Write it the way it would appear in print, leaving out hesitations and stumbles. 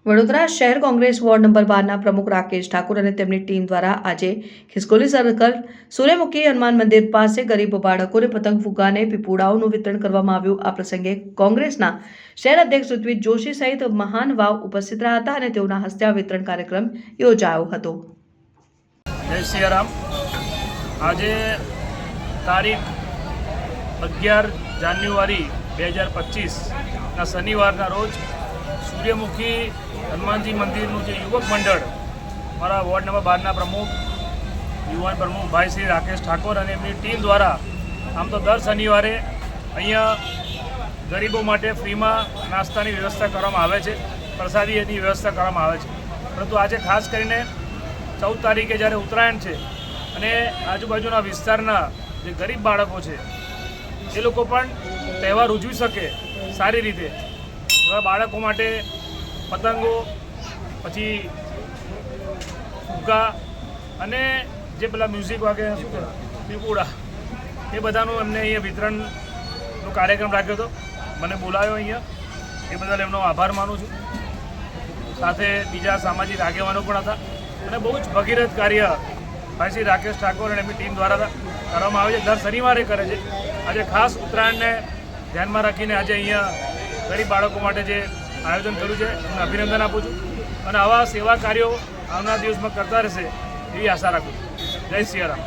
વડોદરા શહેર Congress ward number 12ના પ્રમુખ રાકેશ ઠાકુર અને તેમની ટીમ દ્વારા આજે ખિસકોલી સર્કલ સૂર્યમુખી હનુમાન મંદિર પાસે ગરીબ બાળકોને પતંગ ફુગ્ગા અને પીપુડાઓનું વિતરણ કરવામાં આવ્યું। આ પ્રસંગે કોંગ્રેસના શહેર અધ્યક્ષ ઋત્વિજ જોશી સહિત મહાનુભાવો ઉપસ્થિત રહ્યા હતા અને તેઓના હસ્તે આ વિતરણ કાર્યક્રમ યોજાયો હતો। જય સિયારામ। આજે તારીખ 11 જાન્યુઆરી 2025 શનિવારના રોજ સૂર્યમુખી હનુમાનજી મંદિરનું જે યુવક મંડળ મારા વોર્ડ નંબર 12ના પ્રમુખ યુવાન પ્રમુખ ભાઈ શ્રી રાકેશ ઠાકોર અને એમની ટીમ દ્વારા આમ તો દર શનિવારે અહીંયા ગરીબો માટે ફ્રીમાં નાસ્તાની વ્યવસ્થા કરવામાં આવે છે, પ્રસાદીની વ્યવસ્થા કરવામાં આવે છે। પરંતુ આજે ખાસ કરીને 14 તારીખે જ્યારે ઉત્તરાયણ છે અને આજુબાજુના વિસ્તારના જે ગરીબ બાળકો છે એ લોકો પણ તહેવાર ઉજવી શકે સારી રીતે, એવા બાળકો માટે પતંગો, પછી ફુગ્ગા અને જે પેલા મ્યુઝિક વાગે શું કહેવાય પીપુડા, એ બધાનું એમને અહીંયા વિતરણનો કાર્યક્રમ રાખ્યો હતો। મને બોલાવ્યો અહીંયા, એ બદલ એમનો આભાર માનું છું। સાથે બીજા સામાજિક આગેવાનો પણ હતા અને બહુ જ ભગીરથ કાર્ય ભાઈ શ્રી રાકેશ ઠાકોર અને એમની ટીમ દ્વારા કરવામાં આવે છે। દર શનિવારે કરે છે। આજે ખાસ ઉત્તરાયણને ધ્યાનમાં રાખીને આજે અહીંયા ગરીબ બાળકો માટે જે આયોજન કર્યું છે એમને અભિનંદન આપું છું અને આવા સેવા કાર્યો આવનારા દિવસમાં કરતા રહેશે એવી આશા રાખું છું। જય સિયારામ।